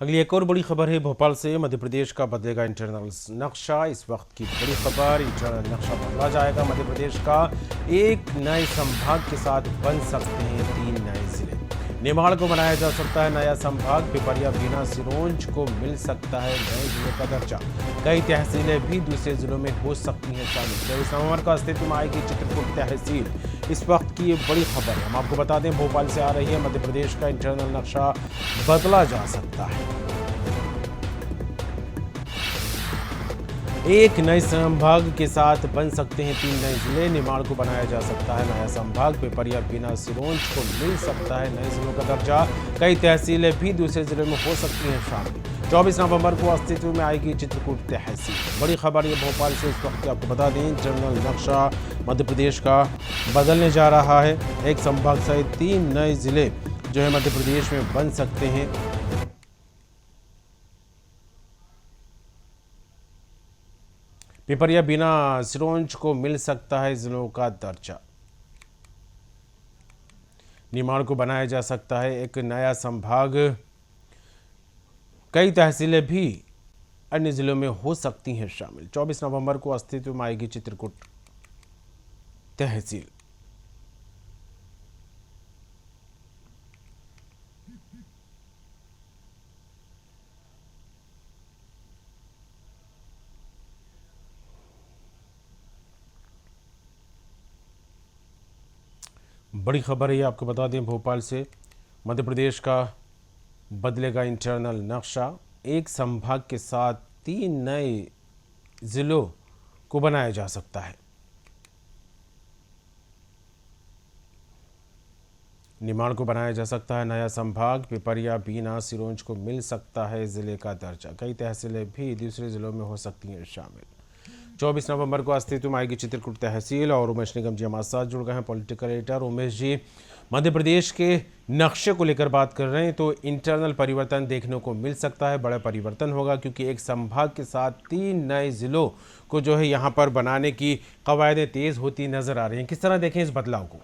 अगली एक और बड़ी खबर है भोपाल से। मध्य प्रदेश का बदलेगा इंटरनल नक्शा। इस वक्त की बड़ी खबर, इंटरनल नक्शा बदला जाएगा। मध्य प्रदेश का एक नए संभाग के साथ बन सकते हैं 3 नए जिले। निमाड़ को बनाया जा सकता है नया संभाग। पिपरिया, बीना, सिरोंज को मिल सकता है नए जिले का दर्जा। कई तहसीलें भी दूसरे जिलों में हो सकती हैं शामिल। 24 नवंबर को अस्तित्व में आएगी चित्रकूट तहसील। इस वक्त की ये बड़ी खबर है। हम आपको बता दें, भोपाल से आ रही है। मध्य प्रदेश का इंटरनल नक्शा बदला जा सकता है। एक नए संभाग के साथ बन सकते हैं 3 नए जिले। निमाड़ को बनाया जा सकता है नया संभाग। पिपरिया, बीना, सिरोंज को मिल सकता है नए जिलों का दर्जा। कई तहसीलें भी दूसरे जिलों में हो सकती हैं शामिल। 24 नवंबर को अस्तित्व में आएगी चित्रकूट तहसील। बड़ी खबर ये भोपाल से इस वक्त आपको बता दें, जनरल नक्शा मध्य प्रदेश का बदलने जा रहा है। एक संभाग सहित 3 नए जिले जो है मध्य प्रदेश में बन सकते हैं। पिपरिया, बीना, सिरोंज को मिल सकता है जिलों का दर्जा। निमाड़ को बनाया जा सकता है एक नया संभाग। कई तहसीलें भी अन्य जिलों में हो सकती हैं शामिल। 24 नवंबर को अस्तित्व में आएगी चित्रकूट तहसील। बड़ी खबर है ये, आपको बता दें भोपाल से। मध्य प्रदेश का बदलेगा इंटरनल नक्शा। एक संभाग के साथ 3 नए जिलों को बनाया जा सकता है। निमाड़ को बनाया जा सकता है नया संभाग। पिपरिया, बीना, सिरोंज को मिल सकता है जिले का दर्जा। कई तहसीलें भी दूसरे जिलों में हो सकती हैं शामिल। 24 नवंबर को अस्तित्व में आएगी चित्रकूट तहसील। और उमेश निगम जी हमारे साथ जुड़ गए हैं, पॉलिटिकल एडिटर। उमेश जी, मध्य प्रदेश के नक्शे को लेकर बात कर रहे हैं, तो इंटरनल परिवर्तन देखने को मिल सकता है। बड़ा परिवर्तन होगा क्योंकि एक संभाग के साथ 3 नए जिलों को जो है यहाँ पर बनाने की कवायदें तेज होती नजर आ रही हैं। किस तरह देखें इस बदलाव को?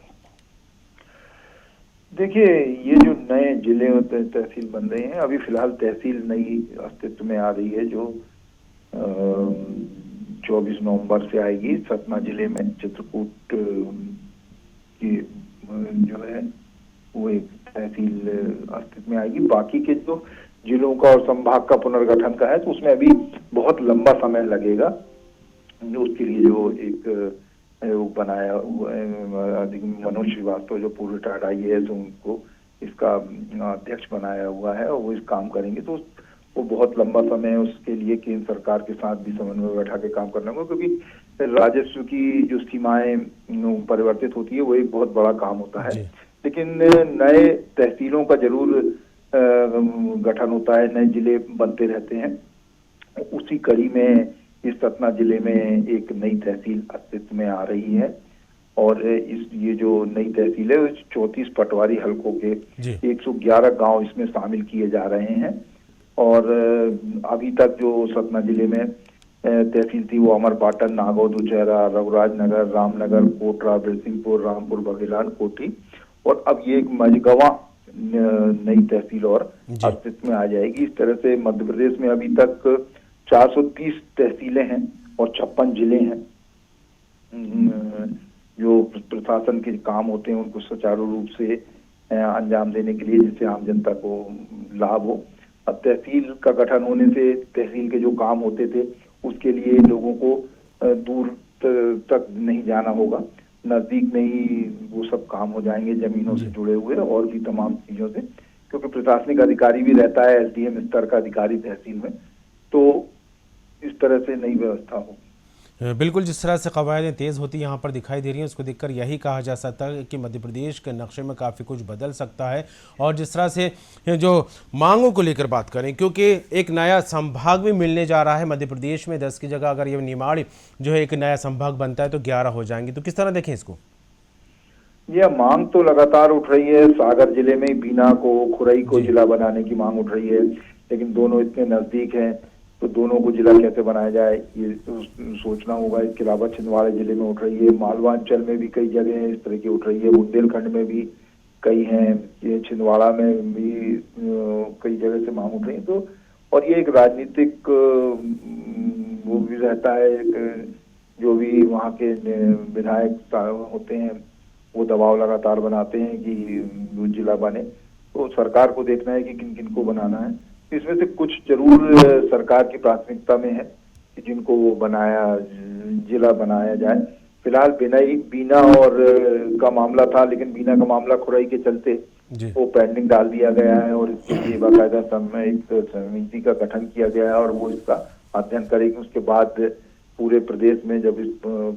देखिए, ये जो नए जिले और तहसील बन रहे हैं, अभी फिलहाल तहसील नई अस्तित्व में आ रही है जो 24 नवंबर से आएगी। सतना जिले में चित्रकूट की जो है वो एक तहसील अस्तित्व में आएगी। बाकी के जो जिलों का और संभाग का पुनर्गठन का है तो उसमें अभी बहुत लंबा समय लगेगा। उसके लिए जो एक आयोग बनाया मनोज श्रीवास्तव, जो पूर्व रिटायर्ड IAS, उनको इसका अध्यक्ष बनाया हुआ है और वो इस काम करेंगे। तो वो बहुत लंबा समय उसके लिए केंद्र सरकार के साथ भी समन्वय बैठा के काम करना होगा, क्योंकि राजस्व की जो सीमाएं परिवर्तित होती है वो एक बहुत बड़ा काम होता है। लेकिन नए तहसीलों का जरूर गठन होता है, नए जिले बनते रहते हैं। उसी कड़ी में इस सतना जिले में एक नई तहसील अस्तित्व में आ रही है। और ये जो नई तहसील है 34 पटवारी हलकों के 111 गांव इसमें शामिल किए जा रहे हैं। और अभी तक जो सतना जिले में तहसील थी वो अमरपाटन, नागौद, उचेहरा, रघुराज नगर, रामनगर, कोटरा, बिरसिंहपुर, रामपुर, बघेलान, कोठी, और अब ये एक मझगवां नई तहसील और अस्तित्व में आ जाएगी। इस तरह से मध्य प्रदेश में अभी तक 430 तहसीलें हैं और 56 जिले हैं। जो प्रशासन के काम होते हैं उनको सुचारू रूप से अंजाम देने के लिए, जिससे आम जनता को लाभ हो। अब तहसील का गठन होने से तहसील के जो काम होते थे उसके लिए लोगों को दूर तक नहीं जाना होगा, नजदीक में ही वो सब काम हो जाएंगे, जमीनों से जुड़े हुए और भी तमाम चीजों से, क्योंकि प्रशासनिक अधिकारी भी रहता है SDM स्तर का अधिकारी तहसील में। तो इस तरह से नई व्यवस्था हो। बिल्कुल, जिस तरह से कवायदें तेज़ होती यहाँ पर दिखाई दे रही हैं, उसको देखकर यही कहा जा सकता है कि मध्य प्रदेश के नक्शे में काफ़ी कुछ बदल सकता है। और जिस तरह से जो मांगों को लेकर बात करें, क्योंकि एक नया संभाग भी मिलने जा रहा है मध्य प्रदेश में। 10 की जगह अगर ये निमाड़ जो है एक नया संभाग बनता है तो 11 हो जाएंगे। तो किस तरह देखें इसको? यह मांग तो लगातार उठ रही है। सागर जिले में बीना को, खुरई को जिला बनाने की मांग उठ रही है, लेकिन दोनों इतने नजदीक हैं तो दोनों को जिला कैसे बनाया जाए ये तो सोचना होगा। इसके अलावा छिंदवाड़ा जिले में उठ रही है, मालवा अंचल में भी कई जगह इस तरह की उठ रही है, बुंदेलखंड में भी कई हैं, ये छिंदवाड़ा में भी कई जगह से मांग उठ रही है। तो और ये एक राजनीतिक वो भी रहता है, एक जो भी वहाँ के विधायक होते हैं वो दबाव लगातार बनाते हैं कि वो जिला बने। तो सरकार को देखना है कि किन किन को बनाना है। इसमें से कुछ जरूर सरकार की प्राथमिकता में है कि जिनको वो जिला बनाया जाए। फिलहाल बीना और का मामला था, लेकिन बीना का मामला खुराई के चलते वो पेंडिंग डाल दिया गया है और इसके लिए बाकायदा एक समिति का गठन किया गया है और वो इसका अध्ययन करेगी। उसके बाद पूरे प्रदेश में जब इस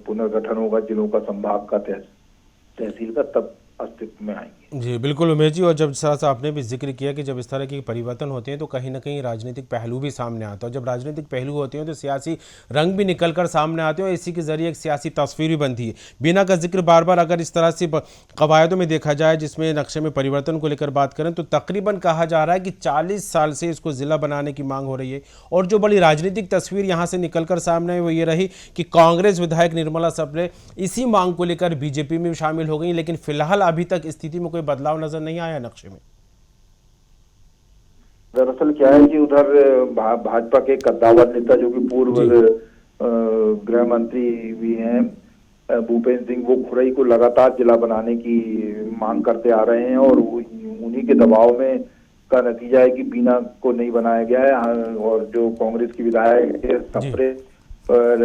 पुनर्गठन होगा जिलों का, संभाग का, तहसील का, तब अस्तित्व में आएंगे। जी बिल्कुल उमेश जी, और जब जिस तरह से आपने भी जिक्र किया कि जब इस तरह के परिवर्तन होते हैं तो कहीं ना कहीं राजनीतिक पहलू भी सामने आता है, और जब राजनीतिक पहलू होते हैं तो सियासी रंग भी निकल कर सामने आते हैं और इसी के जरिए एक सियासी तस्वीर भी बनती है। बीना का जिक्र बार बार अगर इस तरह से कवायदों में देखा जाए जिसमें नक्शे में परिवर्तन को लेकर बात करें तो तकरीबन कहा जा रहा है कि 40 साल से इसको जिला बनाने की मांग हो रही है। और जो बड़ी राजनीतिक तस्वीर यहाँ से निकल कर सामने आई वो ये रही कि कांग्रेस विधायक निर्मला सबले इसी मांग को लेकर बीजेपी में शामिल हो गई, लेकिन फिलहाल अभी तक स्थिति में कोई बदलाव नजर नहीं आया नक्शे में। दरअसल क्या है कि उधर भाजपा के कद्दावर नेता जो कि पूर्व गृह मंत्री भी हैं, भूपेंद्र सिंह, वो खुरई को लगातार जिला बनाने की मांग करते आ रहे हैं और उन्हीं के दबाव में का नतीजा है कि बीना को नहीं बनाया गया है। और जो कांग्रेस की विधायक सप्रे पर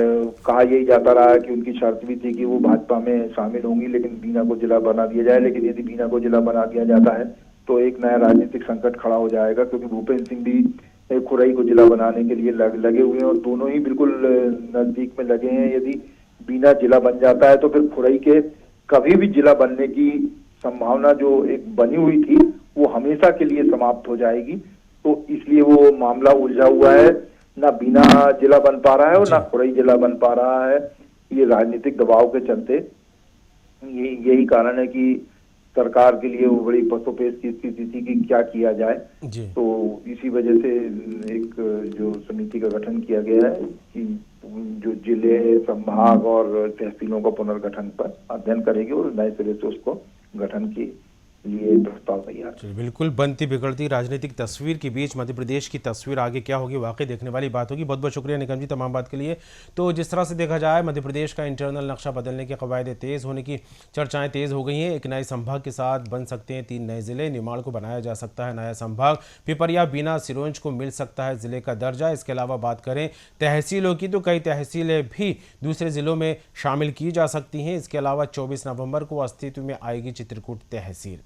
कहा यही जाता रहा है कि उनकी शर्त भी थी कि वो भाजपा में शामिल होंगी लेकिन बीना को जिला बना दिया जाए। लेकिन यदि बीना को जिला बना दिया जाता है तो एक नया राजनीतिक संकट खड़ा हो जाएगा, क्योंकि भूपेंद्र सिंह भी खुरई को जिला बनाने के लिए लगे हुए हैं और दोनों ही बिल्कुल नजदीक में लगे हैं। यदि बीना जिला बन जाता है तो फिर खुरई के कभी भी जिला बनने की संभावना जो एक बनी हुई थी वो हमेशा के लिए समाप्त हो जाएगी। तो इसलिए वो मामला उलझा हुआ है, ना बीना जिला बन पा रहा है और ना खुरई जिला बन पा रहा है। ये राजनीतिक दबाव के चलते यही कारण है कि सरकार के लिए वो बड़ी पसोपेश की स्थिति थी कि क्या किया जाए। तो इसी वजह से एक जो समिति का गठन किया गया है कि जो जिले, संभाग और तहसीलों का पुनर्गठन पर अध्ययन करेगी और नए सिरे से उसको गठन की लिए प्रस्ताव तैयार। बिल्कुल बनती बिगड़ती राजनीतिक तस्वीर के बीच मध्य प्रदेश की तस्वीर आगे क्या होगी वाकई देखने वाली बात होगी। बहुत बहुत शुक्रिया निगम जी तमाम बात के लिए। तो जिस तरह से देखा जाए मध्य प्रदेश का इंटरनल नक्शा बदलने के कवायदे तेज़ होने की चर्चाएं तेज़ हो गई हैं। एक नए संभाग के साथ बन सकते हैं 3 नए जिले, निमाड़ को बनाया जा सकता है नया संभाग, पिपरिया, बीना, सिरोंज को मिल सकता है जिले का दर्जा। इसके अलावा बात करें तहसीलों की तो कई तहसीलें भी दूसरे जिलों में शामिल की जा सकती हैं। इसके अलावा 24 नवंबर को अस्तित्व में आएगी चित्रकूट तहसील।